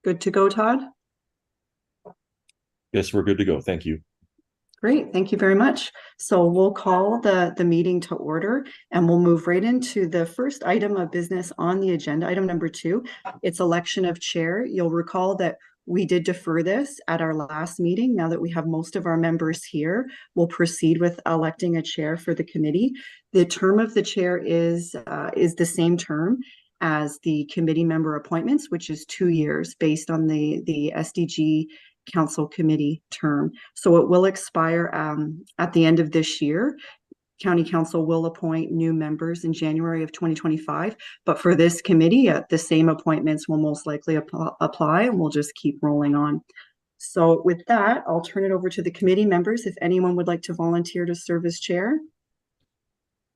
Good to go, Todd? Yes, we're good to go. Thank you. Great, thank you very much. So we'll call the meeting to order and we'll move right into the first item of business on the agenda, item number 2. It's election of chair. You'll recall that we did defer this at our last meeting. Now that we have most of our members here, we'll proceed with electing a chair for the committee. The term of the chair is the same term as the committee member appointments, which is 2 years based on the SDG Council committee term. So it will expire at the end of this year. County Council will appoint new members in January of 2025, but for this committee, the same appointments will most likely apply, and we'll just keep rolling on. So with that, I'll turn it over to the committee members if anyone would like to volunteer to serve as chair.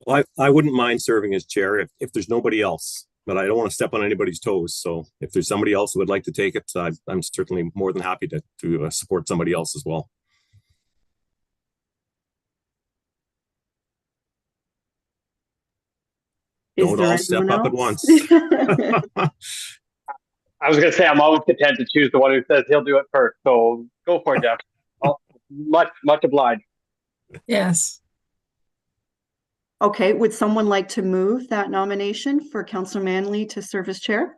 Well, I wouldn't mind serving as chair if there's nobody else, but I don't want to step on anybody's toes. So if there's somebody else who would like to take it, I'm certainly more than happy to support somebody else as well. Don't all step up at once. I was going to say, I'm always content to choose the one who says he'll do it first. So go for it, Jeff. Much obliged. Yes. Okay, would someone like to move that nomination for Councillor Manley to serve as chair?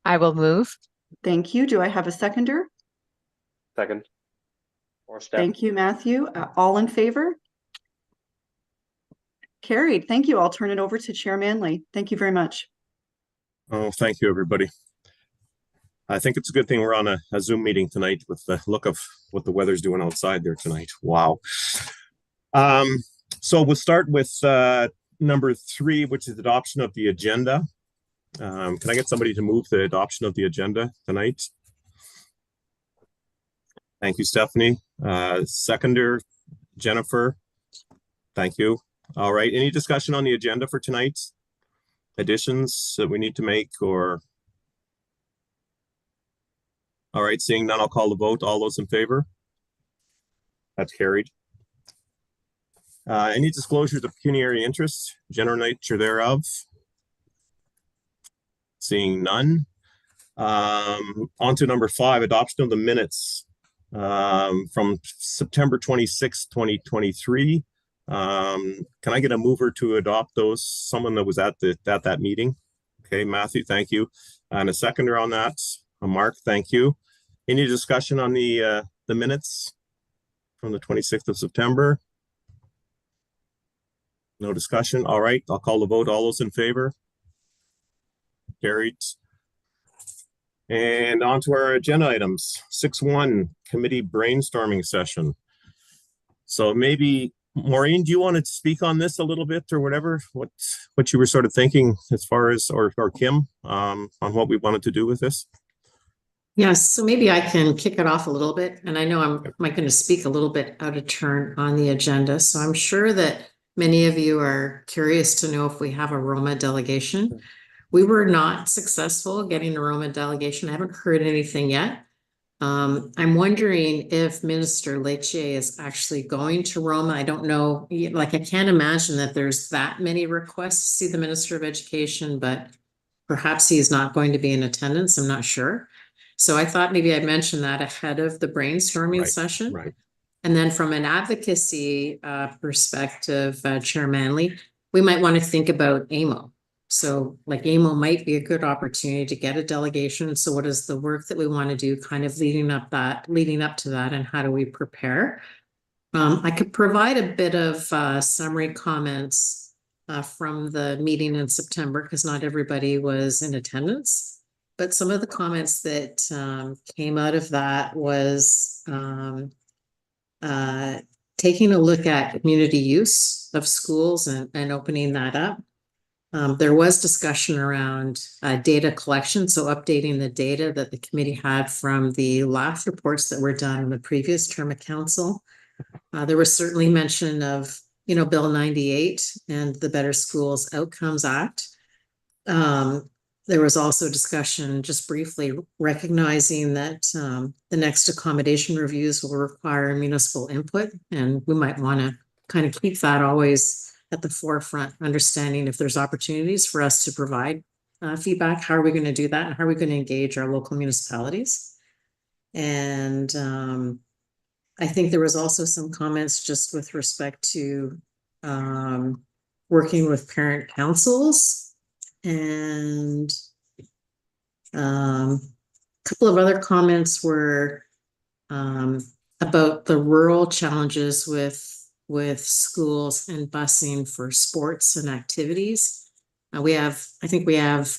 I will move. Thank you. Do I have a seconder? Second. Or step. Thank you, Matthew. All in favor? Carried. Thank you. I'll turn it over to Chair Manley. Thank you very much. Oh, thank you, everybody. I think it's a good thing we're on a Zoom meeting tonight with the look of what the weather's doing outside there tonight. Wow. So we'll start with number 3, which is adoption of the agenda. Can I get somebody to move the adoption of the agenda tonight? Thank you, Stephanie. Seconder, Jennifer. Thank you. All right. Any discussion on the agenda for tonight? Additions that we need to make or? All right. Seeing none, I'll call the vote. All those in favor? That's carried. Any disclosures of pecuniary interest, general nature thereof? Seeing none. On to number 5, adoption of the minutes from September 26, 2023. Can I get a mover to adopt those? Someone that was at that meeting. Okay, Matthew, thank you. And a seconder on that, Mark, thank you. Any discussion on the minutes from the 26th of September? No discussion. All right, I'll call the vote. All those in favor? Carried. And on to our agenda items. 6.1, committee brainstorming session. So maybe, Maureen, do you want to speak on this a little bit or whatever? What you were sort of thinking as far as, or Kim, on what we wanted to do with this? Yes, so maybe I can kick it off a little bit. And I know I'm going to speak a little bit out of turn on the agenda. So I'm sure that many of you are curious to know if we have a Roma delegation. We were not successful getting a Roma delegation. I haven't heard anything yet. I'm wondering if Minister Leche is actually going to Roma. I don't know. Like, I can't imagine that there's that many requests to see the Minister of Education, but perhaps he's not going to be in attendance. I'm not sure. So I thought maybe I'd mention that ahead of the brainstorming session. Right. And then from an advocacy perspective, Chair Manley, we might want to think about AMO. So like AMO might be a good opportunity to get a delegation. So what is the work that we want to do kind of leading up to that, and how do we prepare? I could provide a bit of summary comments from the meeting in September because not everybody was in attendance. But some of the comments that came out of that was taking a look at community use of schools and opening that up. There was discussion around data collection, so updating the data that the committee had from the last reports that were done in the previous term of council. There was certainly mention of, Bill 98 and the Better Schools Outcomes Act. There was also discussion, just briefly, recognizing that the next accommodation reviews will require municipal input, and we might want to kind of keep that always at the forefront, understanding if there's opportunities for us to provide feedback. How are we going to do that? And how are we going to engage our local municipalities? And I think there was also some comments just with respect to working with parent councils, and a couple of other comments were about the rural challenges with schools and busing for sports and activities. I think we have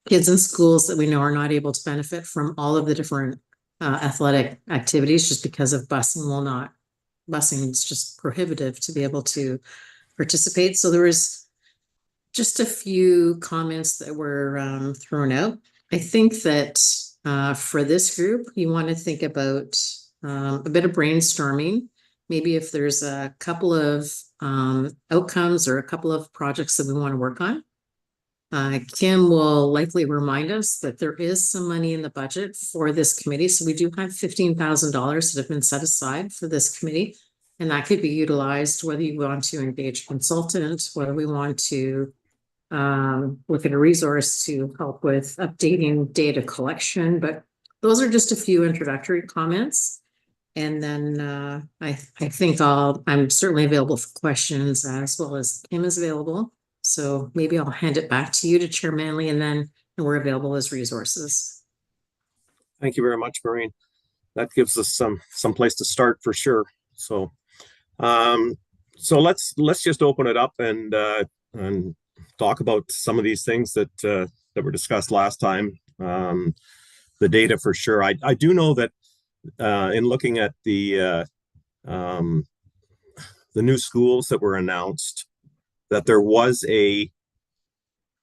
kids in schools that we know are not able to benefit from all of the different athletic activities just because of busing is just prohibitive to be able to participate. So there was just a few comments that were thrown out. I think that for this group, you want to think about a bit of brainstorming. Maybe if there's a couple of outcomes or a couple of projects that we want to work on. Kim will likely remind us that there is some money in the budget for this committee. So we do have $15,000 that have been set aside for this committee. And that could be utilized whether you want to engage a consultant, whether we want to look at a resource to help with updating data collection. But those are just a few introductory comments. And then I think I'm certainly available for questions as well as Kim is available. So maybe I'll hand it back to you to Chair Manley, and then we're available as resources. Thank you very much, Maureen. That gives us some place to start for sure. So let's just open it up and talk about some of these things that were discussed last time. The data for sure. I do know that in looking at the new schools that were announced, that there was and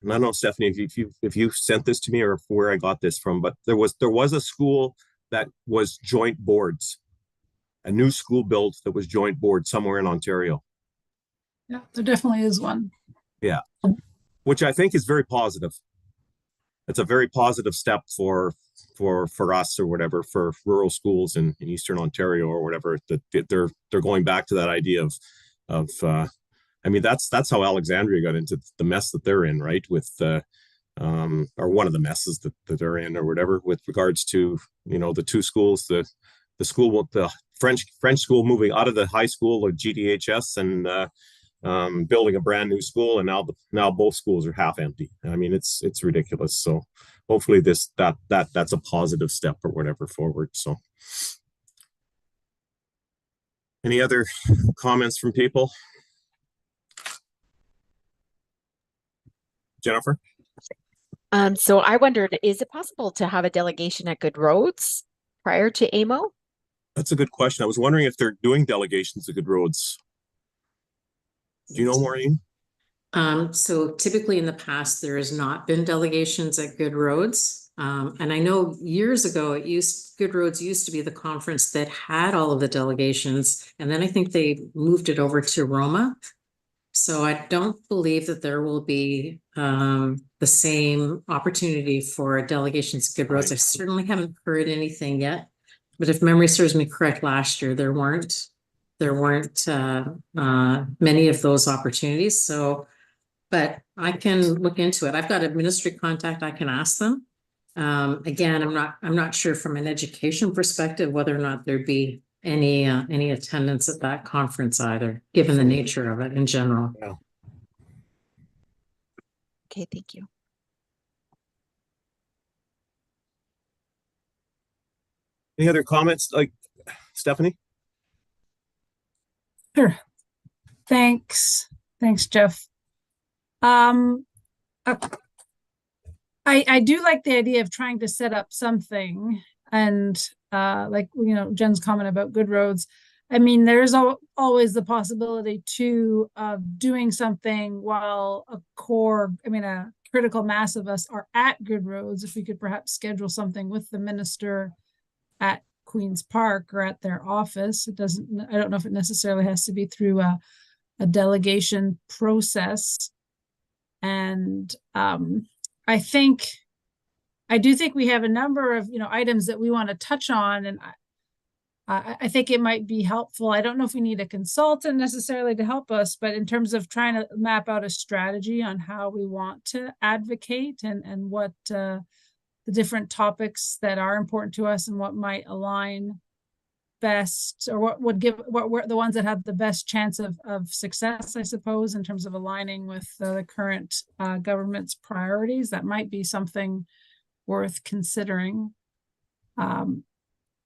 I don't know, Stephanie, if you sent this to me or where I got this from, but there was a school that was joint boards, a new school built that was joint board somewhere in Ontario. Yeah, there definitely is one. Yeah, which I think is very positive. It's a very positive step for us or whatever, for rural schools in Eastern Ontario or whatever, that they're going back to that idea of I mean, that's how Alexandria got into the mess that they're in, right? With or one of the messes that they're in or whatever, with regards to, the two schools, the school, the French school moving out of the high school of GDHS and building a brand new school, and now both schools are half empty. I mean, it's ridiculous. So hopefully that's a positive step or whatever forward. So any other comments from people? Jennifer? So I wondered, is it possible to have a delegation at Good Roads prior to AMO? That's a good question. I was wondering if they're doing delegations at Good Roads. Do you know, Maureen? So typically in the past, there has not been delegations at Good Roads. And I know years ago, Good Roads used to be the conference that had all of the delegations. And then I think they moved it over to Roma. So I don't believe that there will be the same opportunity for delegations at Good Roads. I certainly haven't heard anything yet. But if memory serves me correct, last year there weren't many of those opportunities. So, but I can look into it. I've got a ministry contact. I can ask them. Again, I'm not sure from an education perspective whether or not there'd be any attendance at that conference either, given the nature of it in general. Yeah. Okay, thank you. Any other comments, like Stephanie? Sure. Thanks, Jeff. I do like the idea of trying to set up something, and like Jen's comment about Good Roads. I mean, there's always the possibility too of doing something while a critical mass of us are at Good Roads. If we could perhaps schedule something with the minister at Queen's Park or at their office. I don't know if it necessarily has to be through a delegation process. And I do think we have a number of items that we want to touch on, and I think it might be helpful. I don't know if we need a consultant necessarily to help us, but in terms of trying to map out a strategy on how we want to advocate and what the different topics that are important to us and what might align best, or what would give, what were the ones that have the best chance of success, I suppose, in terms of aligning with the current government's priorities. That might be something worth considering.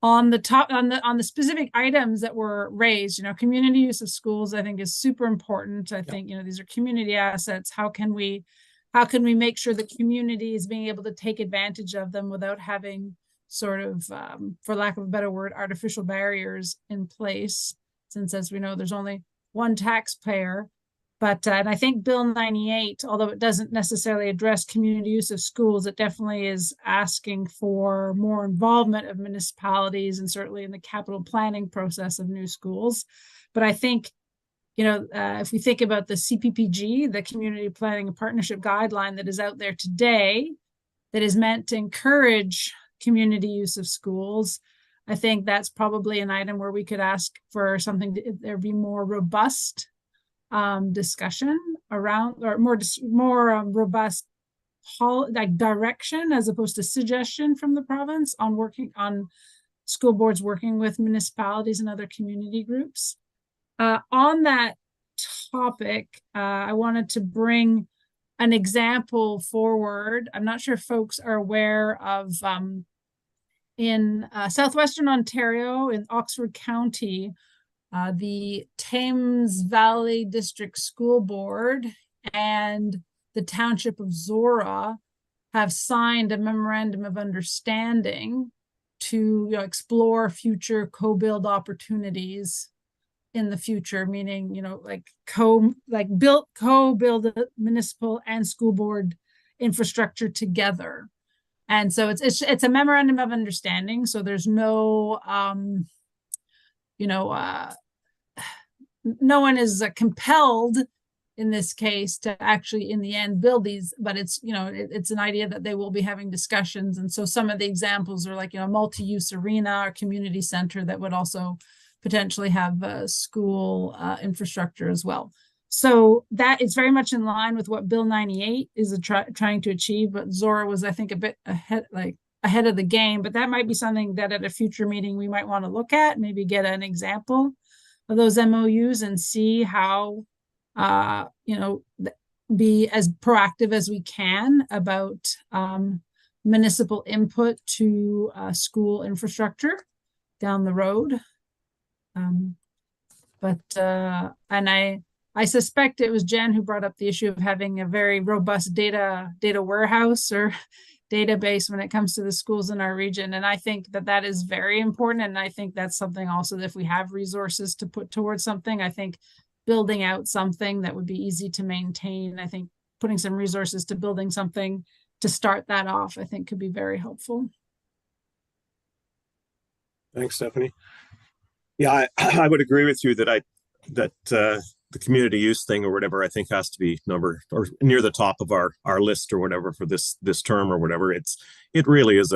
On the specific items that were raised, community use of schools, I think, is super important. I think, these are community assets. How can we make sure the community is being able to take advantage of them without having sort of, for lack of a better word, artificial barriers in place, since, as we know, there's only one taxpayer. But and I think Bill 98, although it doesn't necessarily address community use of schools, it definitely is asking for more involvement of municipalities and certainly in the capital planning process of new schools. But I think, if we think about the CPPG, the Community Planning and Partnership Guideline that is out there today, that is meant to encourage community use of schools, I think that's probably an item where we could ask for something there be more robust discussion around, or more robust like direction as opposed to suggestion from the province on working on school boards working with municipalities and other community groups. On that topic, I wanted to bring an example forward. I'm not sure if folks are aware of in southwestern Ontario, in Oxford County, the Thames Valley District School Board and the Township of Zora have signed a memorandum of understanding to explore future co-build opportunities in the future, meaning, co-build municipal and school board infrastructure together. And so it's a memorandum of understanding. So there's no no one is compelled in this case to actually in the end build these, but it's it's an idea that they will be having discussions. And so some of the examples are like multi-use arena or community center that would also potentially have school infrastructure as well. So that is very much in line with what Bill 98 is trying to achieve, but Zora was, I think, a bit ahead of the game. But that might be something that at a future meeting we might want to look at, maybe get an example of those MOUs and see how be as proactive as we can about municipal input to school infrastructure down the road. And I suspect it was Jen who brought up the issue of having a very robust data warehouse or database when it comes to the schools in our region. And I think that is very important. And I think that's something also that if we have resources to put towards something, I think building out something that would be easy to maintain, I think putting some resources to building something to start that off, I think could be very helpful. Thanks, Stephanie. Yeah, I would agree with you that the community use thing or whatever, I think has to be number or near the top of our list or whatever for this term or whatever. It really is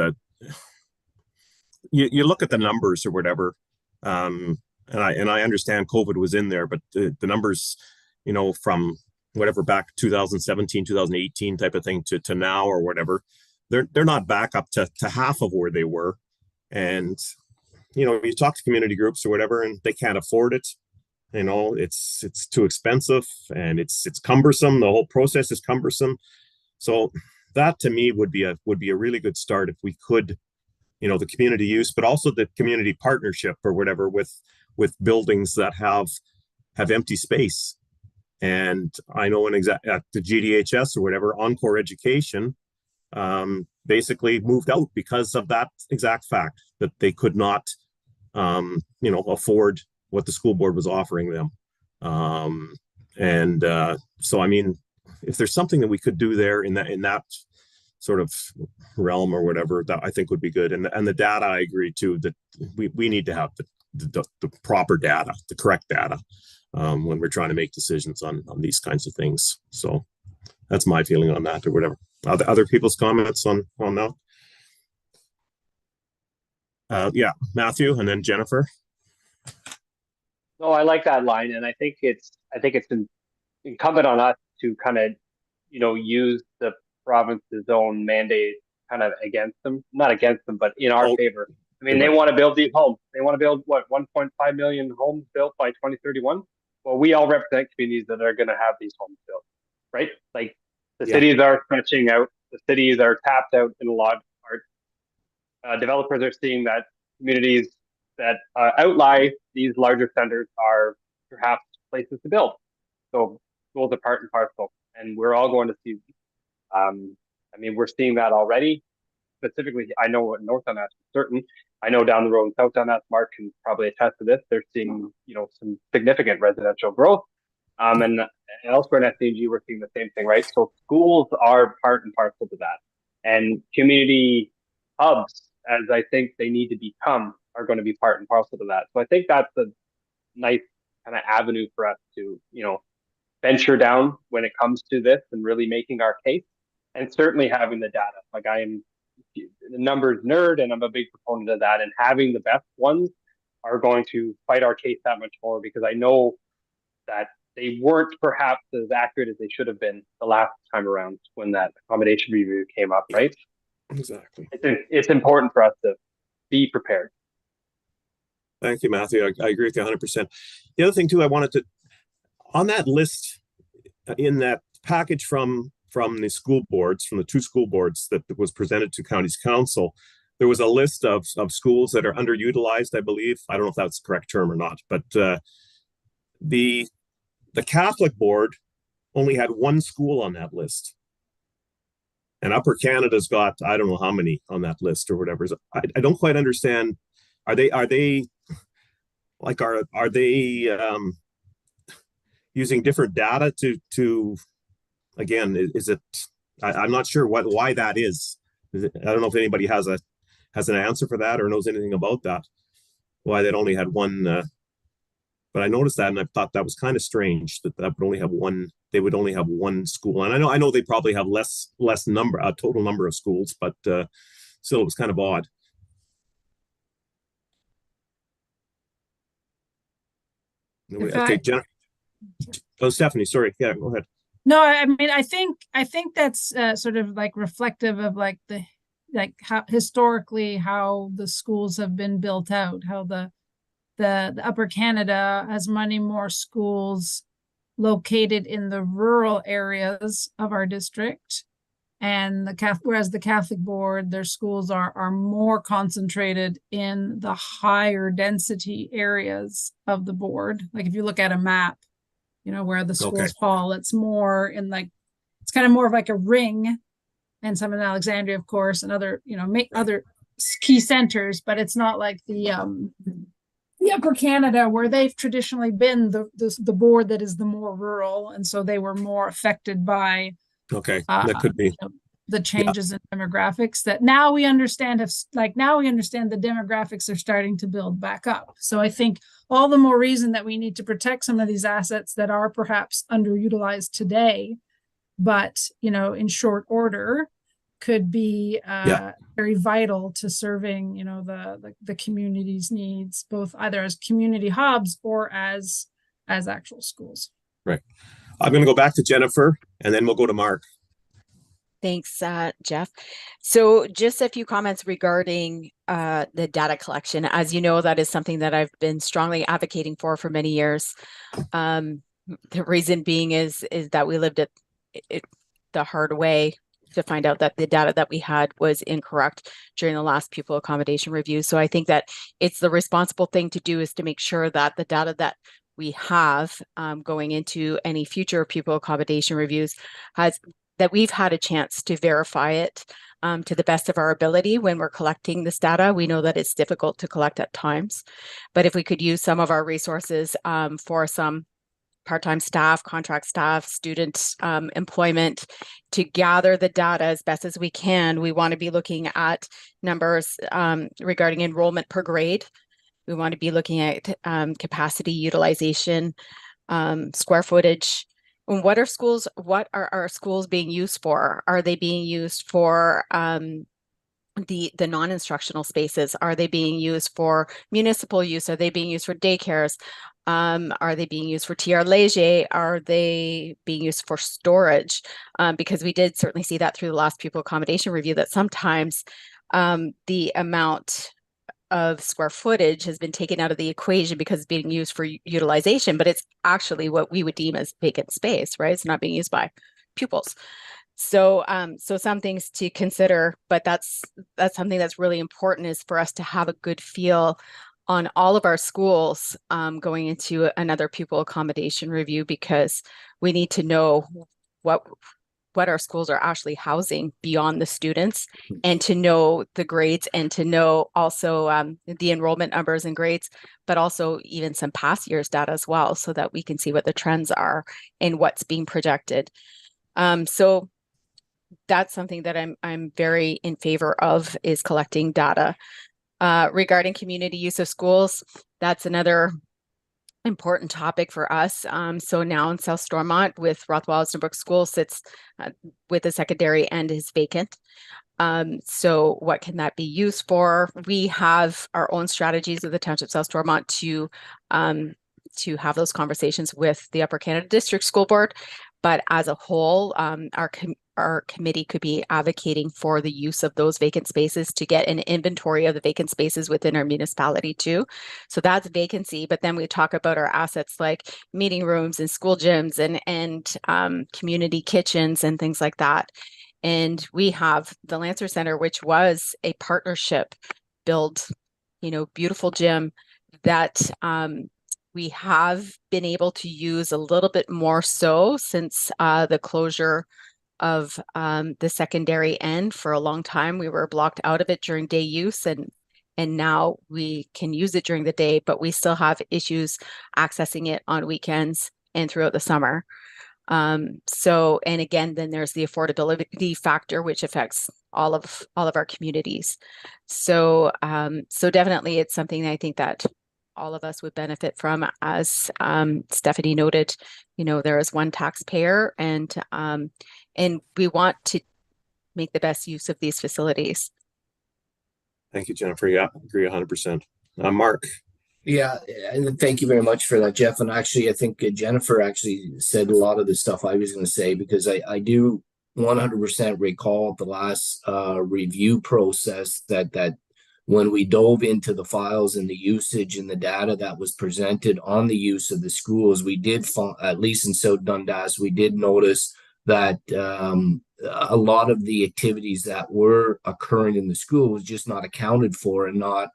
you look at the numbers or whatever, and I understand COVID was in there, but the numbers, from whatever back 2017, 2018 type of thing to now or whatever, they're not back up to half of where they were. And you talk to community groups or whatever, and they can't afford it. It's too expensive and it's cumbersome. The whole process is cumbersome. So that to me would be a really good start if we could, the community use, but also the community partnership or whatever with buildings that have empty space. And I know at the GDHS or whatever, Encore Education basically moved out because of that exact fact, that they could not afford what the school board was offering them. So I mean, if there's something that we could do there in that sort of realm or whatever, that I think would be good. And the data, I agree too, that we need to have the proper data, the correct data, when we're trying to make decisions on these kinds of things. So that's my feeling on that or whatever. Other people's comments on that? Yeah, Matthew, and then Jennifer. No, I like that line, and I think it's incumbent on us to kind of, use the province's own mandate kind of against them, not against them, but in our Oh, favor. I mean, you're they right. want to build these homes. They want to build what, 1.5 million homes built by 2031. Well, we all represent communities that are going to have these homes built, right? Like the Yeah. cities are stretching out, the cities are tapped out in a lot of parts. Developers are seeing that communities that outlie these larger centers are perhaps places to build. So schools are part and parcel, and we're all going to see. I mean, we're seeing that already. Specifically, I know in North Dundas for certain. I know down the road in South Dundas, Mark can probably attest to this. They're seeing, some significant residential growth. And elsewhere in SDG, we're seeing the same thing, right? So schools are part and parcel to that, and community hubs, as I think they need to become, are going to be part and parcel to that. So I think that's a nice kind of avenue for us to, venture down when it comes to this and really making our case, and certainly having the data. Like I am the numbers nerd, and I'm a big proponent of that. And having the best ones are going to fight our case that much more, because I know that they weren't perhaps as accurate as they should have been the last time around when that accommodation review came up, right? Exactly. It's important for us to be prepared. Thank you, Matthew. I agree with you 100%. The other thing too, I wanted to, on that list, in that package from the school boards, from the two school boards that was presented to county's council, there was a list of schools that are underutilized, I believe. I don't know if that's the correct term or not, but the Catholic board only had one school on that list. And Upper Canada's got, I don't know how many on that list or whatever. I don't quite understand. Are they like, are they using different data to again, is it, I'm not sure why that is. I don't know if anybody has an answer for that or knows anything about that, why they'd only had one. But I noticed that, and I thought that was kind of strange that would only have one. They would only have one school, and I know they probably have less number, a total number of schools, but still, it was kind of odd. Okay, Jennifer. Oh, Stephanie, sorry. Yeah, go ahead. No, I mean, I think that's sort of like reflective of like how historically how the schools have been built out, how the Upper Canada has many more schools located in the rural areas of our district, and whereas the Catholic board, their schools are more concentrated in the higher density areas of the board. Like if you look at a map, where the schools fall, it's more in like, it's kind of more of like a ring, and some in Alexandria, of course, and other, other key centers, but it's not like the Upper Canada, where they've traditionally been the board that is the more rural, and so they were more affected by that could be the changes in demographics that now we understand now we understand the demographics are starting to build back up. So I think all the more reason that we need to protect some of these assets that are perhaps underutilized today, but in short order could be very vital to serving the community's needs, both either as community hubs or as actual schools. Right. I'm going to go back to Jennifer, and then we'll go to Mark. Thanks, Jeff. So just a few comments regarding the data collection. As you know, that is something that I've been strongly advocating for many years. The reason being is that we lived it the hard way to find out that the data that we had was incorrect during the last pupil accommodation review. So I think that it's the responsible thing to do is to make sure that the data that we have going into any future pupil accommodation reviews that we've had a chance to verify it to the best of our ability when we're collecting this data. We know that it's difficult to collect at times, but if we could use some of our resources for some part-time staff, contract staff, student employment to gather the data as best as we can, we want to be looking at numbers regarding enrollment per grade. We want to be looking at capacity utilization, square footage. What are our schools being used for? Are they being used for the non-instructional spaces. Are they being used for municipal use? Are they being used for daycares? Are they being used for TR Leger? Are they being used for storage? Because we did certainly see that through the last pupil accommodation review, that sometimes the amount of square footage has been taken out of the equation because it's being used for utilization, but it's actually what we would deem as vacant space, right? It's not being used by pupils. So, so some things to consider, but that's something that's really important, is for us to have a good feel on all of our schools going into another pupil accommodation review, because we need to know what our schools are actually housing beyond the students, and to know the grades, and to know also the enrollment numbers and grades, but also even some past years data as well, so that we can see what the trends are and what's being projected. So that's something that I'm very in favor of, is collecting data. Regarding community use of schools, that's another important topic for us. So now in South Stormont, with Rothwell Brook School sits with a secondary and is vacant. So what can that be used for? We have our own strategies with the Township South Stormont to have those conversations with the Upper Canada District School Board. But as a whole, our committee could be advocating for the use of those vacant spaces, to get an inventory of the vacant spaces within our municipality too. So that's vacancy. But then we talk about our assets like meeting rooms and school gyms and community kitchens and things like that. And we have the Lancer Center, which was a partnership build, beautiful gym that we have been able to use a little bit more so since the closure of the secondary end. For a long time, we were blocked out of it during day use, and now we can use it during the day, but we still have issues accessing it on weekends and throughout the summer. So, and again, then there's the affordability factor, which affects all of our communities. So, so definitely it's something that I think that all of us would benefit from. As Stephanie noted, there is one taxpayer, and we want to make the best use of these facilities. Thank you, Jennifer. Yeah, I agree 100%. Mark. Yeah, and thank you very much for that, Jeff. And actually, I think Jennifer actually said a lot of the stuff I was going to say, because I do 100% recall the last review process that when we dove into the files and the usage and the data that was presented on the use of the schools, we did, at least in South Dundas, we did notice that a lot of the activities that were occurring in the school was just not accounted for, and not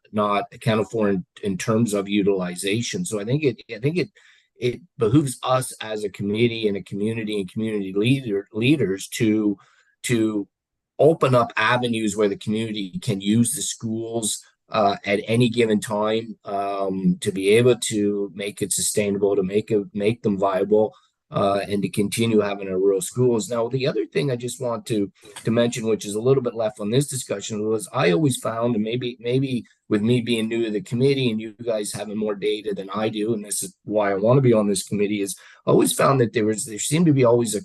accounted for in terms of utilization. So I think it behooves us as a committee and a community and community leaders to open up avenues where the community can use the schools at any given time, to be able to make it sustainable, to make them viable, and to continue having our rural schools. Now, the other thing I just want to mention, which is a little bit left on this discussion, was I always found, and maybe with me being new to the committee and you guys having more data than I do, and this is why I want to be on this committee, is I always found that there seemed to be always a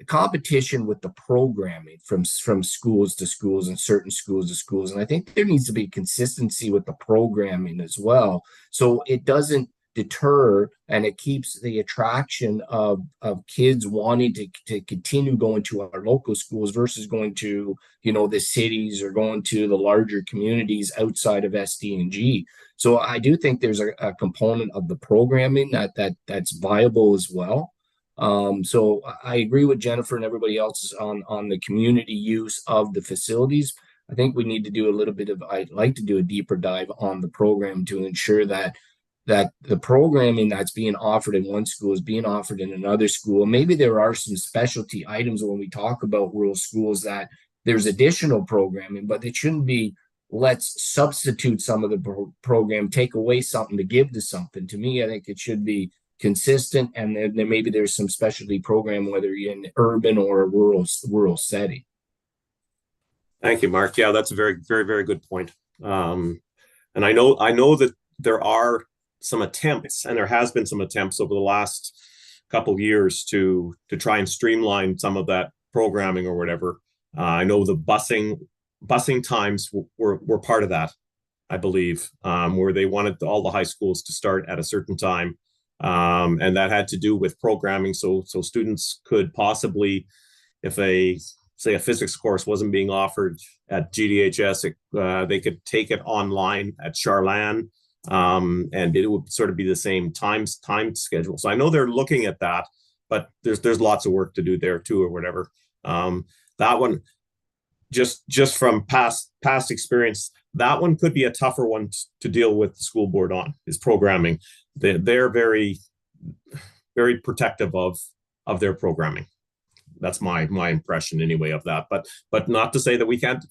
competition with the programming from schools to schools and certain schools to schools. And I think there needs to be consistency with the programming as well, so it doesn't deter, and it keeps the attraction of kids wanting to continue going to our local schools versus going to the cities or going to the larger communities outside of SDG. So I do think there's a component of the programming that's viable as well. So I agree with Jennifer and everybody else on the community use of the facilities. I think we need to do I'd like to do a deeper dive on the program to ensure that the programming that's being offered in one school is being offered in another school. Maybe there are some specialty items when we talk about rural schools that there's additional programming, but it shouldn't be, let's substitute some of the program, take away something to give to something. To me, I think it should be consistent, and then maybe there's some specialty program, whether you're in urban or a rural setting. Thank you, Mark. Yeah, that's a very, very, very good point. And I know that there are some attempts, and there has been some attempts over the last couple of years to try and streamline some of that programming or whatever. I know the busing busing times were part of that, I believe, where they wanted all the high schools to start at a certain time. And that had to do with programming. So students could possibly, if say a physics course wasn't being offered at GDHS, they could take it online at Charlan, and it would sort of be the same time schedule. So I know they're looking at that, but there's lots of work to do there too, or whatever. That one, just from past experience, that one could be a tougher one to deal with the school board on, is programming. They're very, very protective of their programming. That's my impression anyway of that. But not to say that we can't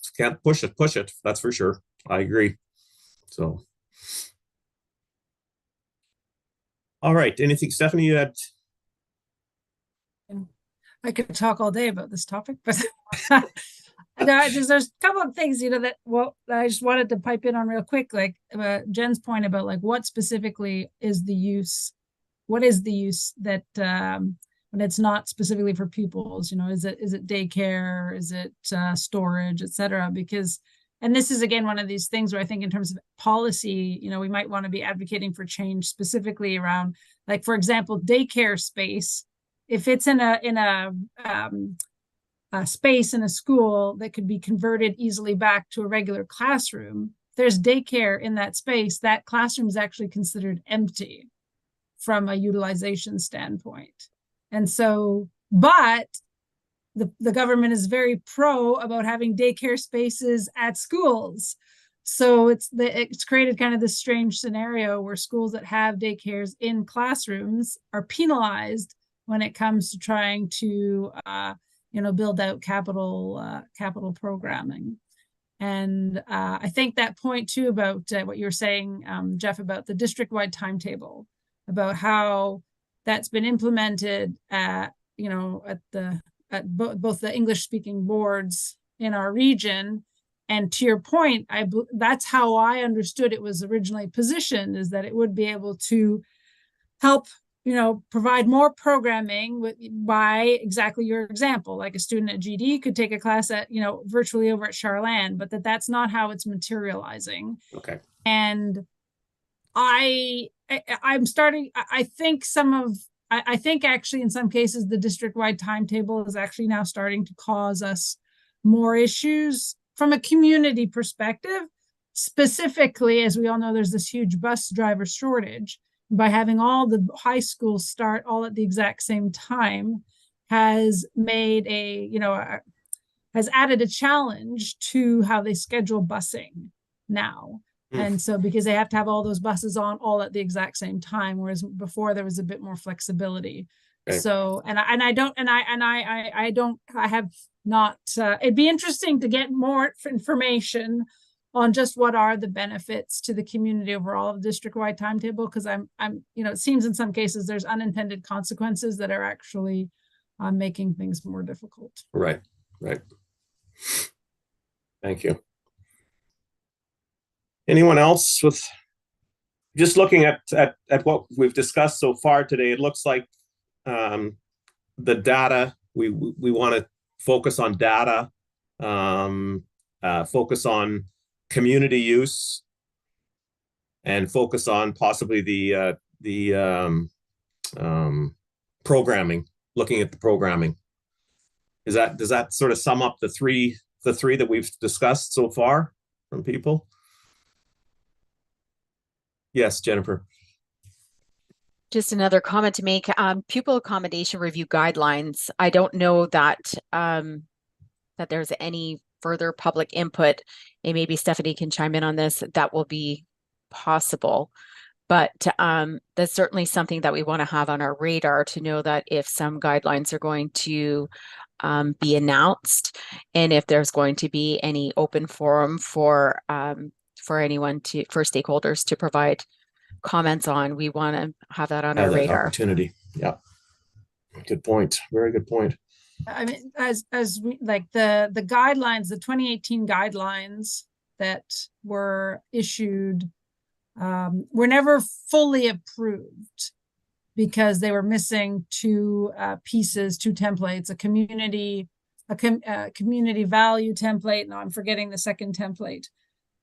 push it. That's for sure. I agree. So, all right. Anything, Stephanie, you had? I could talk all day about this topic, but there's a couple of things, that I just wanted to pipe in on real quick, like Jen's point about like what specifically is the use, what is the use that when it's not specifically for pupils, is it daycare, is it storage, etc. Because, and this is again one of these things where I think in terms of policy, we might want to be advocating for change specifically around, like, for example, daycare space. If it's in a space in a school that could be converted easily back to a regular classroom, if there's daycare in that space, that classroom is actually considered empty from a utilization standpoint. And so, but the government is very pro about having daycare spaces at schools. So it's created kind of this strange scenario where schools that have daycares in classrooms are penalized when it comes to trying to build out capital programming. And I think that point too about what you were saying, Jeff, about the district-wide timetable, about how that's been implemented at both the English-speaking boards in our region. And to your point, that's how I understood it was originally positioned, is that it would be able to help provide more programming by exactly your example. Like a student at GD could take a class at, virtually over at Charlan, but that's not how it's materializing. Okay. And I'm starting, I think actually in some cases, the district-wide timetable is actually now starting to cause us more issues from a community perspective. Specifically, as we all know, there's this huge bus driver shortage. By having all the high schools start all at the exact same time has made has added a challenge to how they schedule busing now. And so because they have to have all those buses on all at the exact same time, whereas before there was a bit more flexibility. Okay. So, it'd be interesting to get more information on just what are the benefits to the community overall of district-wide timetable, because it seems in some cases there's unintended consequences that are actually making things more difficult. Right. Thank you. Anyone else with, just looking at what we've discussed so far today, it looks like the data, we want to focus on data, focus on community use, and focus on possibly the programming, looking at the programming. Does that sort of sum up the three that we've discussed so far from people? Yes, Jennifer. Just another comment to make. Pupil accommodation review guidelines. I don't know that that there's any further public input, and maybe Stephanie can chime in on this. That will be possible, but that's certainly something that we want to have on our radar, to know that if some guidelines are going to be announced, and if there's going to be any open forum for stakeholders to provide comments on, we want to have that on our radar. Opportunity. Yeah. Good point. Very good point. I mean, as we like the guidelines, the 2018 guidelines that were issued were never fully approved because they were missing two templates: a community community value template. No, I'm forgetting the second template.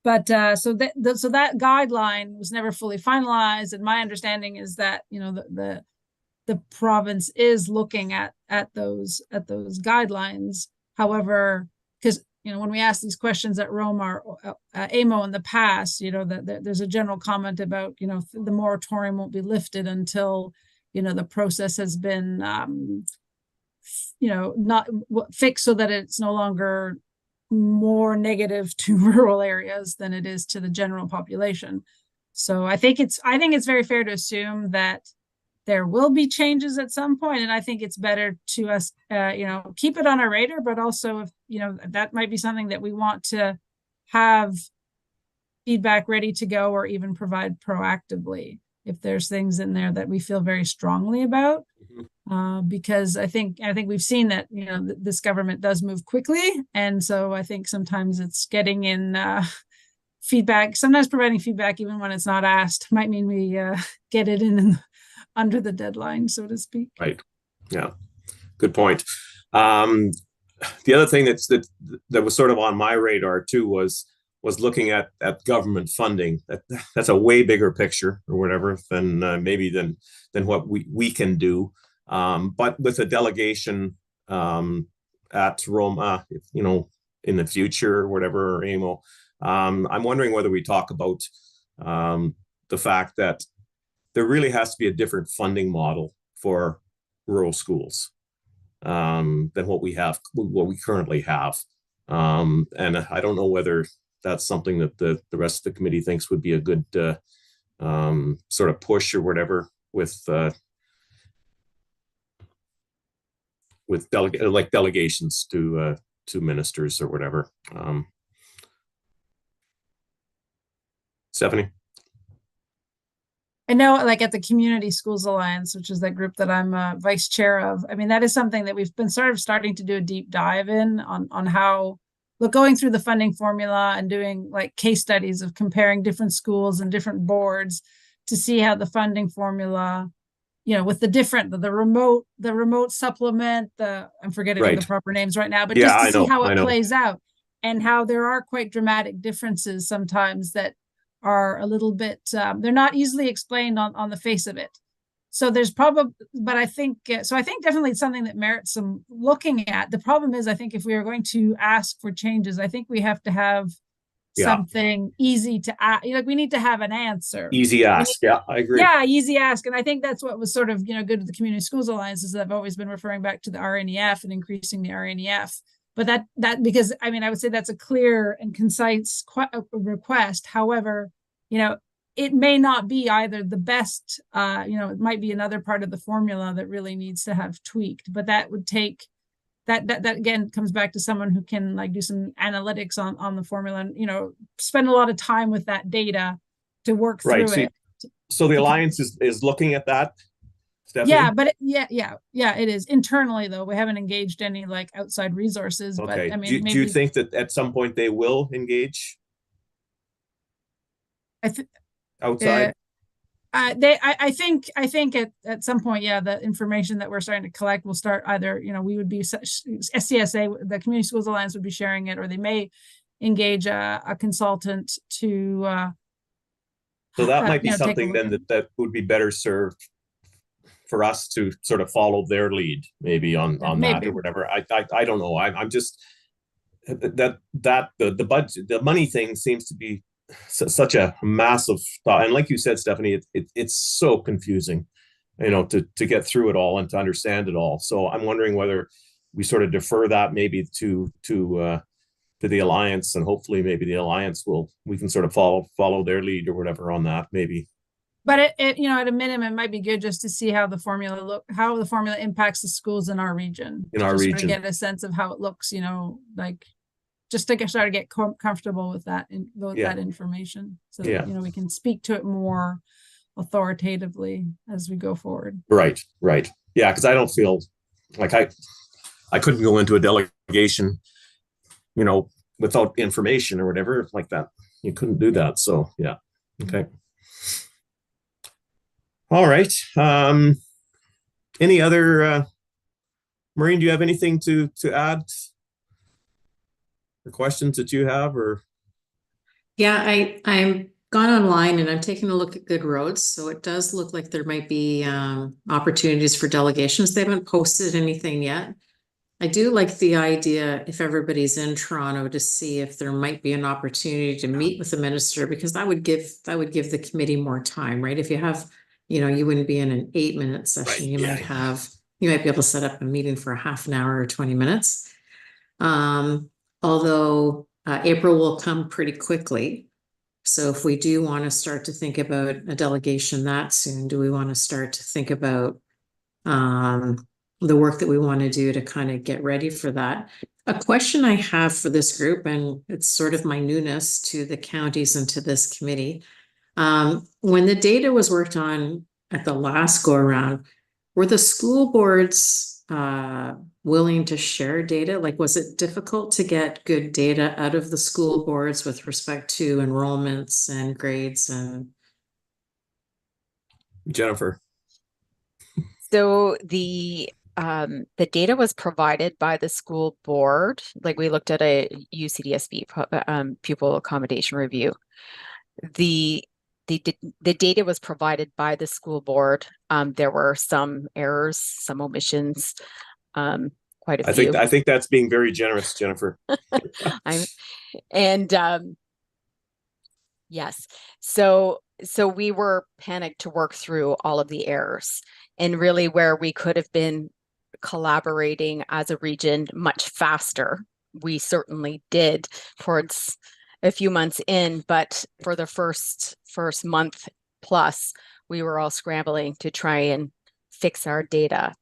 But so that guideline was never fully finalized, and my understanding is that the province is looking at those guidelines. However, because when we ask these questions at Roma or AMO in the past, there's a general comment about the moratorium won't be lifted until the process has been not fixed so that it's no longer more negative to rural areas than it is to the general population. So I think it's very fair to assume that there will be changes at some point, and I think it's better to us keep it on our radar, but also if that might be something that we want to have feedback ready to go, or even provide proactively if there's things in there that we feel very strongly about. Because I think we've seen that this government does move quickly, and so I think sometimes it's getting in feedback. Sometimes providing feedback even when it's not asked might mean we get it in under the deadline, so to speak. Right. Yeah. Good point. The other thing that was sort of on my radar too was looking at government funding. That's a way bigger picture or whatever than than what we can do. But with a delegation at Roma, in the future or whatever, or AMO, I'm wondering whether we talk about the fact that there really has to be a different funding model for rural schools than what we currently have. And I don't know whether that's something that the rest of the committee thinks would be a good sort of push or whatever with delegations to ministers or whatever. Stephanie? I know, like at the Community Schools Alliance, which is that group that I'm vice chair of, I mean, that is something that we've been sort of starting to do a deep dive in on how, going through the funding formula and doing like case studies of comparing different schools and different boards to see how the funding formula, with the remote supplement, I'm forgetting the proper names right now, but just to see how it plays out, and how there are quite dramatic differences sometimes that are a little bit, they're not easily explained on the face of it. So there's probably, but I think definitely it's something that merits some looking at. The problem is, I think if we are going to ask for changes, I think we have to have something easy to ask. We need to have an answer. Easy ask. I agree. Yeah, easy ask. And I think that's what was sort of, good with the Community Schools Alliance, is that I've always been referring back to the RNEF and increasing the RNEF. But that because I would say that's a clear and concise request. However, it may not be either the best, it might be another part of the formula that really needs to have tweaked, but that would take, that again comes back to someone who can do some analytics on the formula and, spend a lot of time with that data to work through it. So the Alliance is looking at that, Stephanie? Yeah, but it is. Internally though, we haven't engaged any outside resources. Okay. But do you think that at some point they will engage? Outside? I think at some point, the information that we're starting to collect will start either, we would be SCSA, the Community Schools Alliance would be sharing it, or they may engage a consultant to. So that might be something then that would be better served for us to sort of follow their lead, maybe on that or whatever. I don't know. I'm just the budget, the money thing seems to be such a massive thought, and like you said, Stephanie, it's so confusing, to get through it all and to understand it all. So I'm wondering whether we sort of defer that maybe to the Alliance, and hopefully maybe the Alliance we can sort of follow their lead or whatever on that maybe. But it at a minimum, it might be good just to see how the formula impacts the schools in our region. To get a sense of how it looks, just to get comfortable with that information, so that we can speak to it more authoritatively as we go forward. Right. Yeah, because I don't feel like I couldn't go into a delegation, without information or whatever like that. You couldn't do that. So yeah. Okay. All right. Any other Maureen, do you have anything to add or questions that you have, or? Yeah, I'm gone online and I'm taking a look at Good Roads. So it does look like there might be opportunities for delegations. They haven't posted anything yet. I do like the idea, if everybody's in Toronto, to see if there might be an opportunity to meet with the minister, because that would give the committee more time, right? If you have, you wouldn't be in an 8-minute session. Right, You yeah, might yeah. have, you might be able to set up a meeting for a half an hour or 20 minutes. Although April will come pretty quickly. So if we do want to start to think about a delegation that soon, do we want to start to think about the work that we want to do to kind of get ready for that? A question I have for this group, and it's sort of my newness to the counties and to this committee. When the data was worked on at the last go around, were the school boards willing to share data? Like, was it difficult to get good data out of the school boards with respect to enrollments and grades and? Jennifer. So the data was provided by the school board. Like, we looked at a UCDSB pupil accommodation review. The data was provided by the school board. There were some errors, some omissions, quite a few. I think that's being very generous, Jennifer. Yes. So we were panicked to work through all of the errors, and really where we could have been collaborating as a region much faster. We certainly did towards a few months in, but for the first month plus, we were all scrambling to try and fix our data.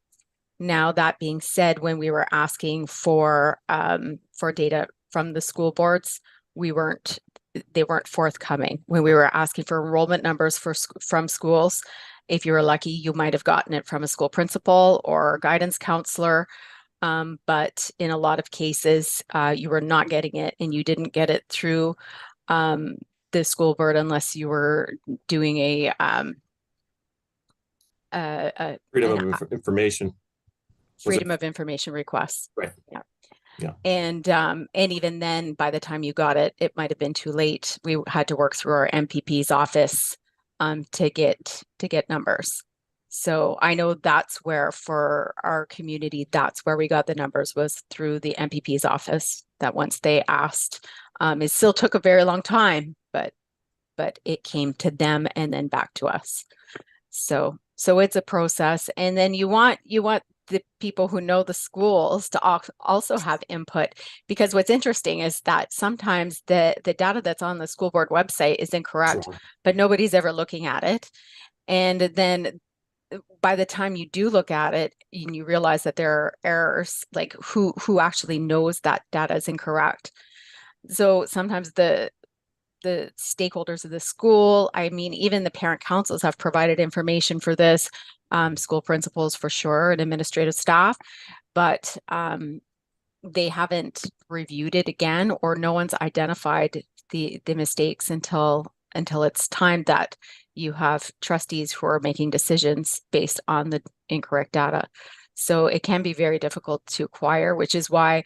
Now, that being said, when we were asking for data from the school boards, they weren't forthcoming. When we were asking for enrollment numbers from schools, if you were lucky, you might have gotten it from a school principal or a guidance counselor. But in a lot of cases, you were not getting it, and you didn't get it through the school board unless you were doing a Freedom of information. Freedom of information request. Right. Yeah. Yeah. And even then, by the time you got it, it might have been too late. We had to work through our MPP's office to get numbers. So I know that's where, for our community, that's where we got the numbers, was through the MPP's office. That once they asked, it still took a very long time, but it came to them and then back to us. So it's a process, and then you want the people who know the schools to also have input, because what's interesting is that sometimes the data that's on the school board website is incorrect, sure, but nobody's ever looking at it. And then by the time you do look at it, you realize that there are errors, like who actually knows that data is incorrect. So sometimes the stakeholders of the school, I mean, even the parent councils have provided information for this, school principals for sure, and administrative staff, but they haven't reviewed it again, or no one's identified the mistakes until it's time that you have trustees who are making decisions based on the incorrect data. So it can be very difficult to acquire, which is why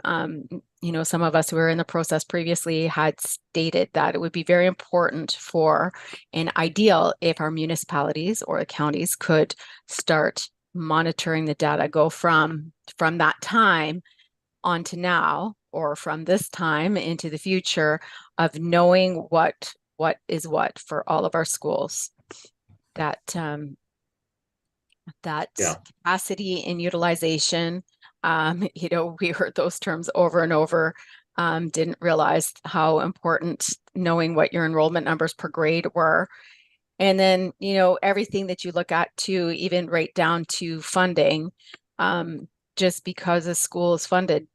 some of us who were in the process previously had stated that it would be very important for an ideal if our municipalities or the counties could start monitoring the data, go from that time on to now, or from this time into the future, of knowing what is what for all of our schools. That capacity and utilization, we heard those terms over and over, didn't realize how important knowing what your enrollment numbers per grade were. And then, everything that you look at, to even right down to funding, just because a school is funded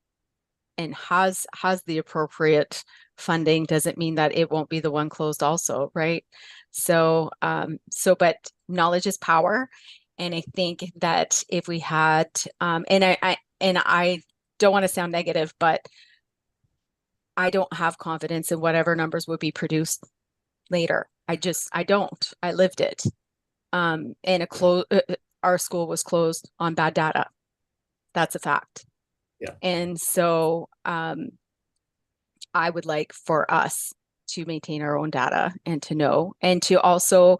and has the appropriate funding doesn't mean that it won't be the one closed also, right? So but knowledge is power. And I think that if we had, and I don't want to sound negative, but I don't have confidence in whatever numbers would be produced later. I don't. I lived it. And our school was closed on bad data. That's a fact. Yeah. And so I would like for us to maintain our own data and to know, and to also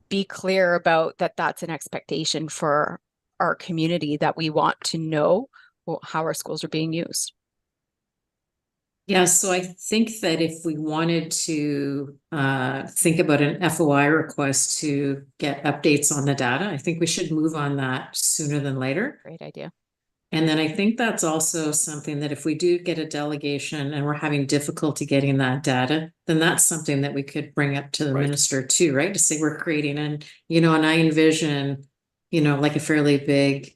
be clear about that that's an expectation for our community, that we want to know how our schools are being used. Yeah, so I think that if we wanted to think about an FOI request to get updates on the data, I think we should move on that sooner than later. Great idea. And then I think that's also something that if we do get a delegation and we're having difficulty getting that data, then that's something that we could bring up to the Right. minister too, right? To say we're creating, and and I envision, like a fairly big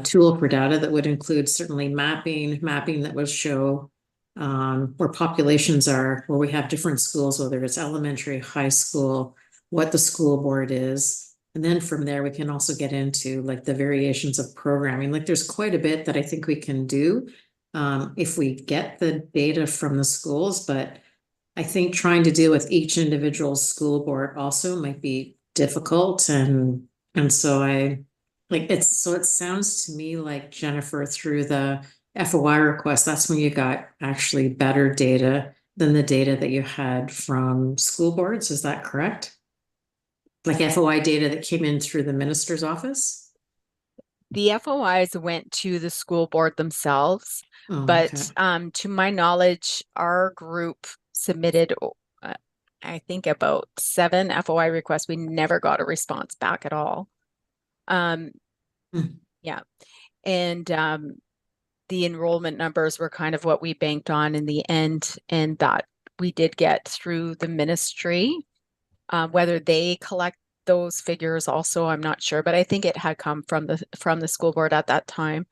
tool for data that would include certainly mapping that would show where populations are, where we have different schools, whether it's elementary, high school, what the school board is. And then from there, we can also get into like the variations of programming. Like there's quite a bit that I think we can do if we get the data from the schools. But I think trying to deal with each individual school board also might be difficult. And so it sounds to me like, Jennifer, through the FOI request, that's when you got actually better data than the data that you had from school boards. Is that correct? Like FOI data that came in through the minister's office? The FOIs went to the school board themselves, Oh, but okay. to my knowledge, our group submitted, I think, about 7 FOI requests. We never got a response back at all. Yeah. And the enrollment numbers were kind of what we banked on in the end, and that we did get through the ministry. Whether they collect those figures also, I'm not sure, but I think it had come from the school board at that time.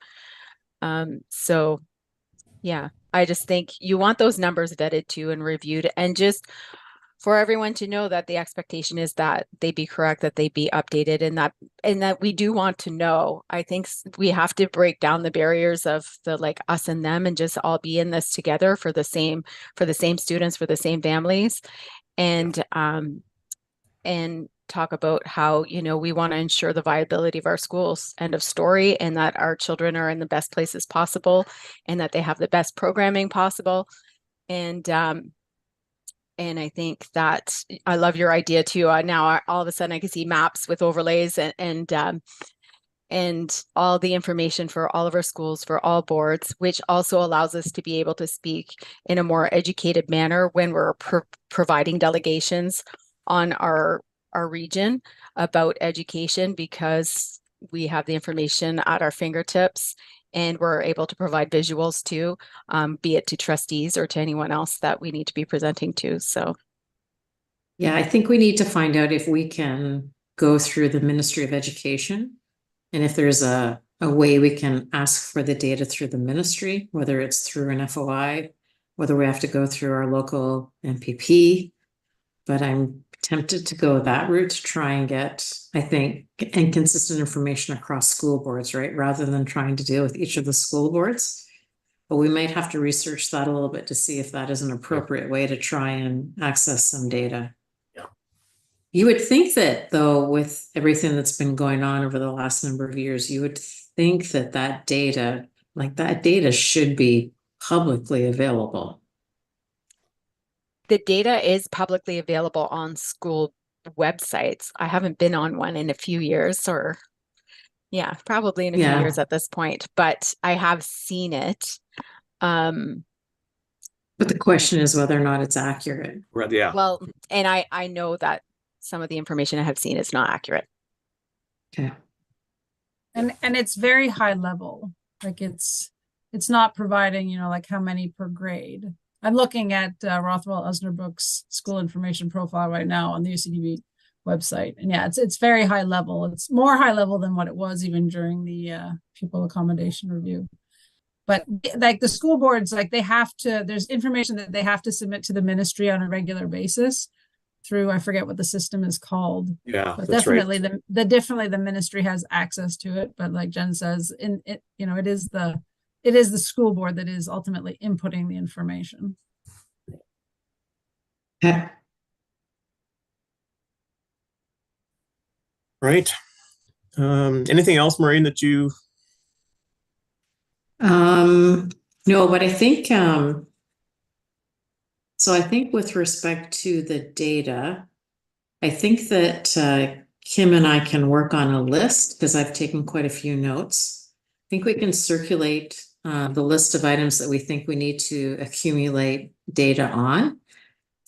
So yeah, I just think you want those numbers vetted too and reviewed, and just for everyone to know that the expectation is that they be correct, that they be updated, and that we do want to know. I think we have to break down the barriers of the like us and them, and just all be in this together for the same students, for the same families, and talk about how, we want to ensure the viability of our schools, end of story, and that our children are in the best places possible, and that they have the best programming possible. And I think that I love your idea too. Now all of a sudden I can see maps with overlays and all the information for all of our schools, for all boards, which also allows us to be able to speak in a more educated manner when we're providing delegations on our region about education, because we have the information at our fingertips, and we're able to provide visuals too, be it to trustees or to anyone else that we need to be presenting to. So yeah, I think we need to find out if we can go through the Ministry of Education, and if there's a way we can ask for the data through the ministry, whether it's through an FOI, whether we have to go through our local MPP. But I'm tempted to go that route to try and get, I think, inconsistent information across school boards, right? Rather than trying to deal with each of the school boards. But we might have to research that a little bit to see if that is an appropriate way to try and access some data. Yeah. You would think that, though, with everything that's been going on over the last number of years, you would think that data should be publicly available. the data is publicly available on school websites. I haven't been on one in a few years, or probably in a few years at this point, but I have seen it. But the question is whether or not it's accurate. Right, yeah. Well, and I know that some of the information I have seen is not accurate. Okay. And it's very high level. Like it's not providing, like how many per grade. I'm looking at Rothwell Usnerbrook's school information profile right now on the UCDB website. And it's very high level. It's more high level than what it was even during the pupil accommodation review. But like the school boards, like there's information that they have to submit to the ministry on a regular basis through, I forget what the system is called. Yeah, but that's definitely right. definitely the ministry has access to it. But like Jen says, it is the school board that is ultimately inputting the information. Okay. Right. Anything else, Maureen, that you? No, but I think So I think with respect to the data, I think that Kim and I can work on a list because I've taken quite a few notes. I think we can circulate the list of items that we think we need to accumulate data on.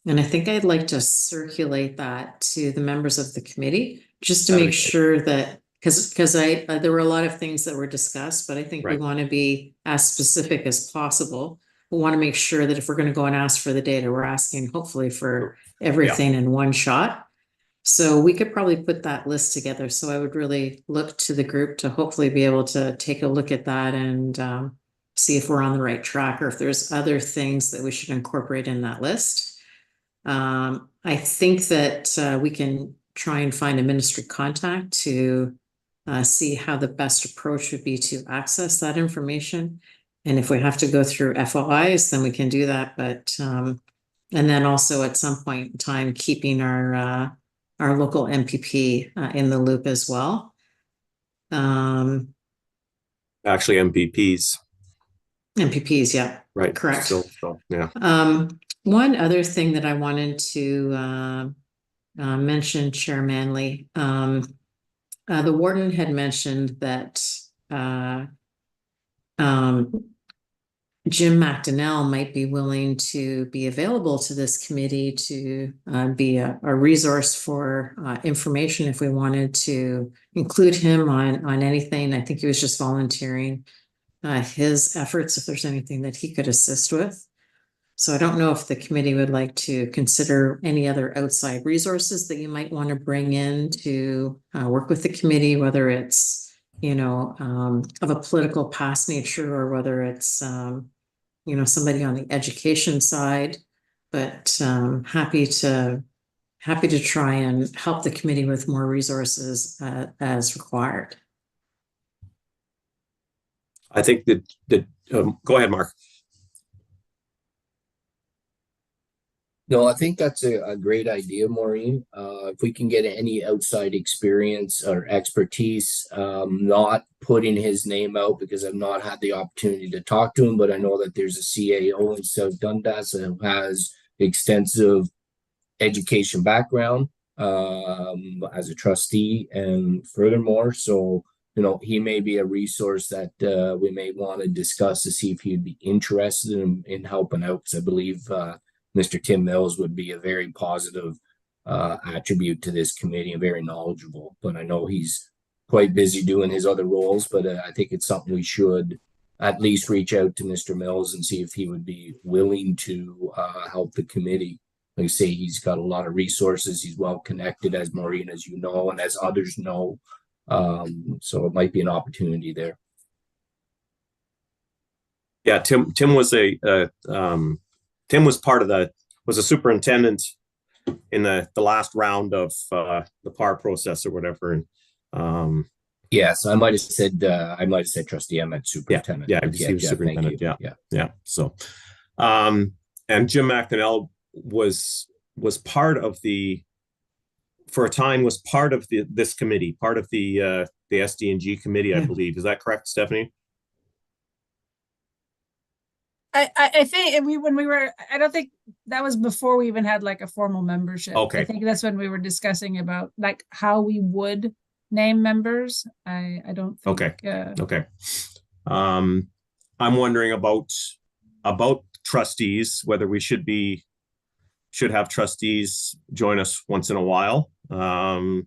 And I think I'd like to circulate that to the members of the committee just to That'd make be great. sure that, because there were a lot of things that were discussed, but I think we Right. want to be as specific as possible. We want to make sure that if we're going to go and ask for the data, we're asking hopefully for everything in one shot. So we could probably put that list together. So I would really look to the group to hopefully be able to take a look at that and see if we're on the right track or if there's other things that we should incorporate in that list. I think that we can try and find a ministry contact to see how the best approach would be to access that information. And if we have to go through FOIs, then we can do that. But and then also at some point in time, keeping our local MPP in the loop as well. Actually, MPPs. MPPs, yeah. Right. Correct. So, yeah. One other thing that I wanted to mention, Chair Manley, the warden had mentioned that Jim McDonnell might be willing to be available to this committee to be a resource for information if we wanted to include him on anything. I think he was just volunteering his efforts if there's anything that he could assist with. So I don't know if the committee would like to consider any other outside resources that you might want to bring in to work with the committee, whether it's, of a political past nature or whether it's, somebody on the education side, but happy to try and help the committee with more resources as required. I think that go ahead, Mark. No, I think that's a great idea, Maureen. If we can get any outside experience or expertise, not putting his name out because I've not had the opportunity to talk to him, but I know that there's a CAO in South Dundas who has extensive education background as a trustee, and furthermore, so he may be a resource that we may want to discuss to see if he'd be interested in helping out, because I believe Mr. Tim Mills would be a very positive attribute to this committee and very knowledgeable. But I know he's quite busy doing his other roles, but I think it's something we should at least reach out to Mr. Mills and see if he would be willing to help the committee. Like I say, he's got a lot of resources. He's well connected, as Maureen, as you know, and as others know. So it might be an opportunity there. Yeah, Tim was Tim was was a superintendent in the last round of the PAR process or whatever. And yes, I might have said trustee. I meant superintendent. Yeah, he was superintendent. Yeah. So, and Jim McDonnell was part of for a time was part of this committee, part of the SDG committee, I believe. Is that correct, Stephanie? I think I don't think that was before we even had like a formal membership. Okay. I think that's when we were discussing about like how we would name members. I don't think. Okay. I'm wondering about trustees, whether we should have trustees join us once in a while. I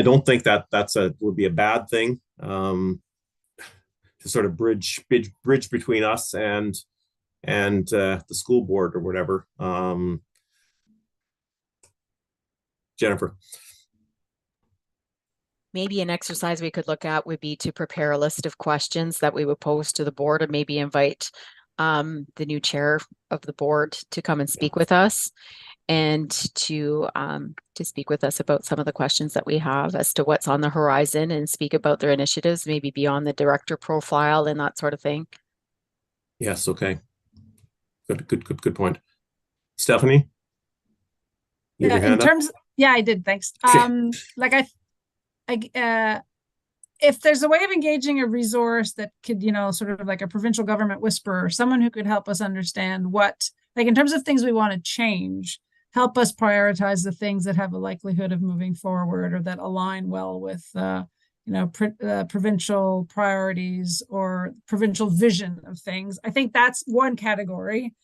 don't think that would be a bad thing. To sort of bridge between us and the school board or whatever. Jennifer. Maybe an exercise we could look at would be to prepare a list of questions that we would pose to the board, and maybe invite the new chair of the board to come and speak with us, and to speak with us about some of the questions that we have as to what's on the horizon, and speak about their initiatives, maybe beyond the director profile and that sort of thing. Yes. Okay. Good point. Stephanie? In terms, I did. Thanks. If there's a way of engaging a resource that could, sort of like a provincial government whisperer, someone who could help us understand what like in terms of things we want to change, help us prioritize the things that have a likelihood of moving forward or that align well with provincial priorities or provincial vision of things. I think that's one category.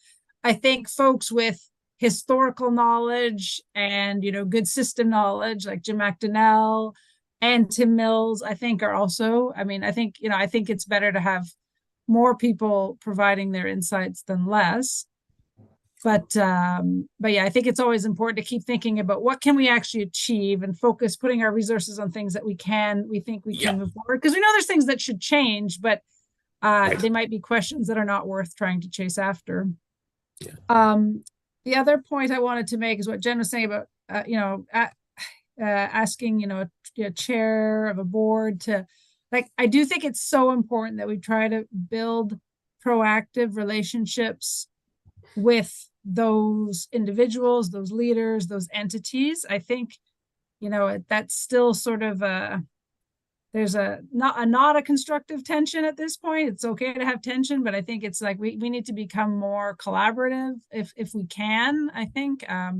I think folks with historical knowledge and, good system knowledge like Jim McDonnell and Tim Mills, I think are also, I think it's better to have more people providing their insights than less. But yeah, I think it's always important to keep thinking about what can we actually achieve and focus, putting our resources on things that we think we can move forward. Because we know there's things that should change, but they might be questions that are not worth trying to chase after. Yeah. The other point I wanted to make is what Jen was saying about, asking, a chair of a board to, I do think it's so important that we try to build proactive relationships with those individuals, those leaders, those entities. I think, that's still sort of there's not a constructive tension at this point. It's okay to have tension, but I think it's like we need to become more collaborative if we can, I think. Or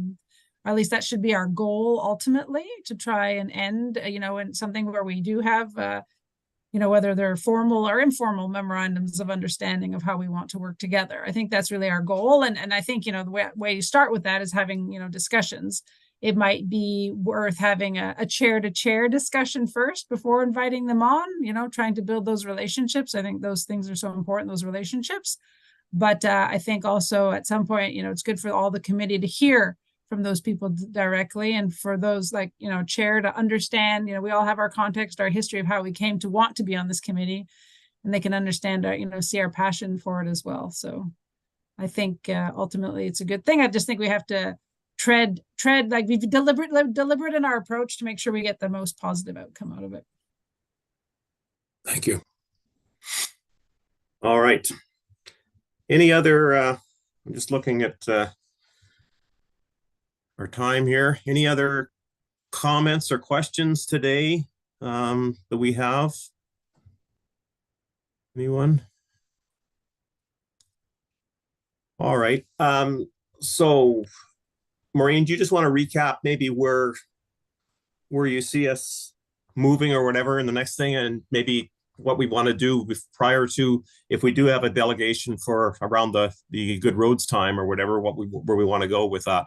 at least that should be our goal ultimately, to try and end, in something where we do have whether they're formal or informal memorandums of understanding of how we want to work together. I think that's really our goal. And I think, the way you start with that is having, discussions. It might be worth having a chair-to-chair discussion first before inviting them on, trying to build those relationships. I think those things are so important, those relationships. But I think also at some point, it's good for all the committee to hear from those people directly, and for those chair to understand, we all have our context, our history of how we came to want to be on this committee, and they can understand our, see our passion for it as well. So I think ultimately it's a good thing. I just think we have to tread like we've deliberate in our approach to make sure we get the most positive outcome out of it. Thank you. All right. Any other, I'm just looking at our time here. Any other comments or questions today that we have? Anyone? All right. So Maureen, do you just want to recap maybe where you see us moving or whatever in the next thing, and maybe what we want to do prior to, if we do have a delegation for around the Good Roads time or whatever, where we want to go with that?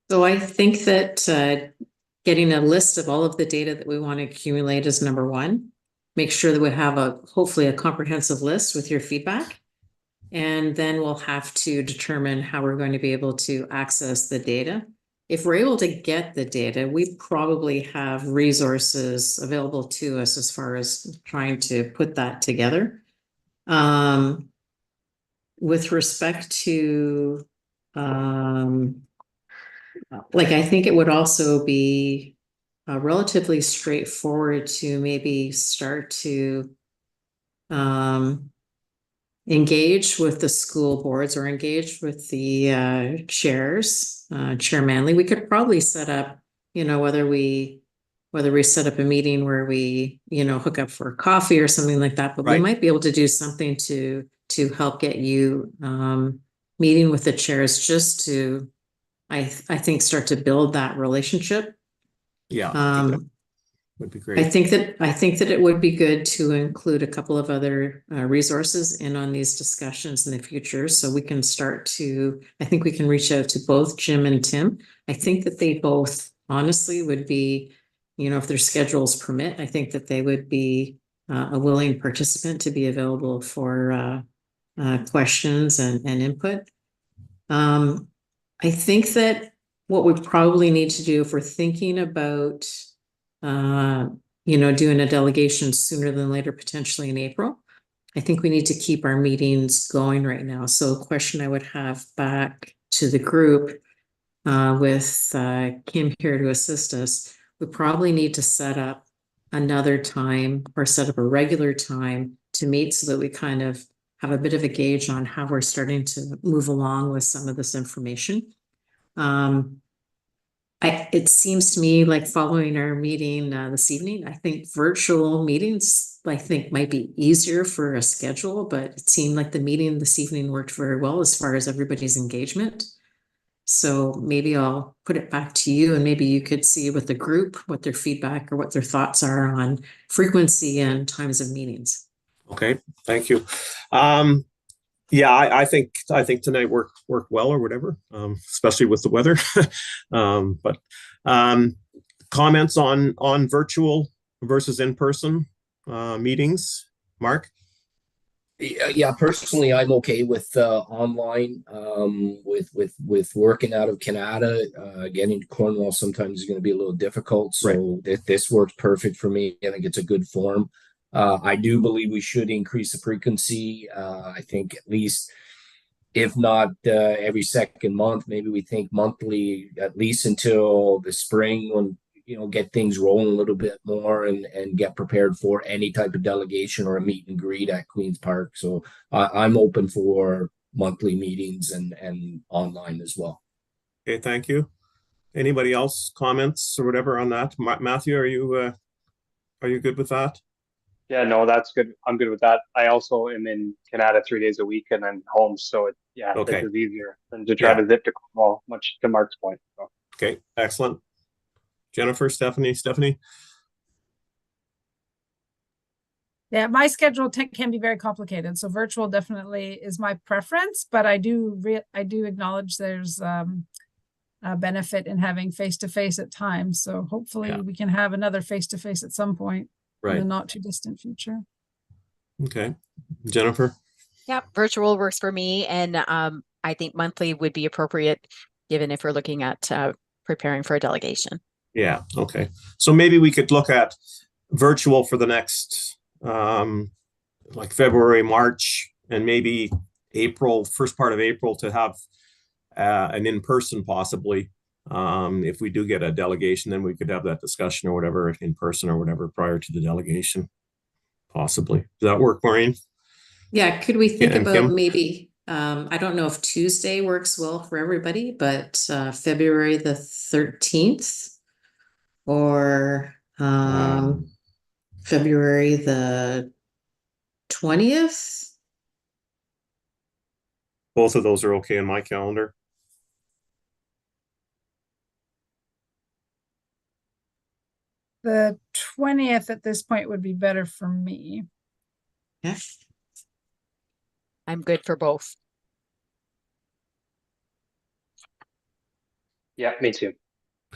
So I think that getting a list of all of the data that we want to accumulate is number one. Make sure that we have hopefully a comprehensive list with your feedback. And then we'll have to determine how we're going to be able to access the data. If we're able to get the data, we probably have resources available to us as far as trying to put that together. With respect to, I think it would also be relatively straightforward to maybe start to engage with the school boards or engage with the chairs, Chair Manley. We could probably set up, whether we set up a meeting where we, hook up for coffee or something like that, but we might be able to do something to help get you meeting with the chairs, just to, I think, start to build that relationship. Yeah. Would be great. I think that it would be good to include a couple of other resources in on these discussions in the future, so we can start to, I think we can reach out to both Jim and Tim. I think that they both honestly would be, if their schedules permit, I think that they would be a willing participant to be available for questions and input. I think that what we probably need to do, if we're thinking about doing a delegation sooner than later, potentially in April, I think we need to keep our meetings going right now. So a question I would have back to the group with Kim here to assist us, we probably need to set up another time or set up a regular time to meet so that we kind of have a bit of a gauge on how we're starting to move along with some of this information. It seems to me like following our meeting this evening, I think virtual meetings, I think might be easier for a schedule, but it seemed like the meeting this evening worked very well as far as everybody's engagement. So maybe I'll put it back to you and maybe you could see with the group what their feedback or what their thoughts are on frequency and times of meetings. Okay, thank you. Yeah, I think tonight worked well or whatever, especially with the weather. But comments on virtual versus in-person meetings, Mark? Yeah, personally, I'm okay with online. With working out of Canada, getting to Cornwall sometimes is going to be a little difficult. So this works perfect for me. I think it's a good form. I do believe we should increase the frequency. I think at least, if not every second month, maybe we think monthly, at least until the spring when get things rolling a little bit more and get prepared for any type of delegation or a meet and greet at Queen's Park. So I'm open for monthly meetings and online as well. Okay, thank you. Anybody else comments or whatever on that? Matthew, are you good with that? Yeah, no, that's good. I'm good with that. I also am in Canada 3 days a week and then home. So Okay. this is easier than to try to zip to Cornwall, much to Mark's point. So. Okay, excellent. Jennifer, Stephanie. Yeah, my schedule can be very complicated. So virtual definitely is my preference, but I do acknowledge there's a benefit in having face-to-face at times. So hopefully we can have another face-to-face at some point in the not too distant future. Okay, Jennifer. Yeah, virtual works for me, and I think monthly would be appropriate, given if we're looking at preparing for a delegation. Yeah. Okay. So maybe we could look at virtual for the next like February, March, and maybe April, first part of April, to have an in-person possibly. If we do get a delegation, then we could have that discussion or whatever in person or whatever prior to the delegation. Possibly. Does that work, Maureen? Yeah. Could we think about Kim? maybe, I don't know if Tuesday works well for everybody, but February the 13th or February the 20th? Both of those are okay in my calendar. The 20th at this point would be better for me. Yeah. I'm good for both. Yeah, me too.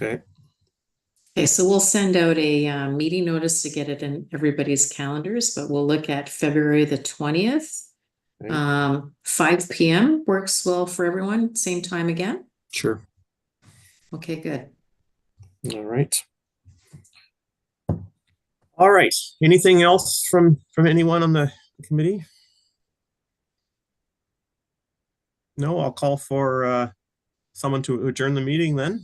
Okay. Okay, so we'll send out a meeting notice to get it in everybody's calendars, but we'll look at February the 20th. Okay. 5 p.m. works well for everyone. Same time again? Sure. Okay, good. All right. All right. Anything else from anyone on the committee? No, I'll call for someone to adjourn the meeting then.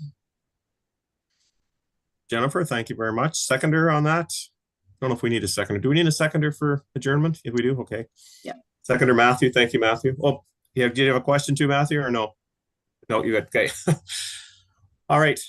Jennifer, thank you very much. Seconder on that? I don't know if we need a seconder. Do we need a seconder for adjournment? If we do, okay. Yeah. Seconder Matthew, thank you, Matthew. Oh, yeah, do you have a question too, Matthew, or no? No, you got, okay. All right.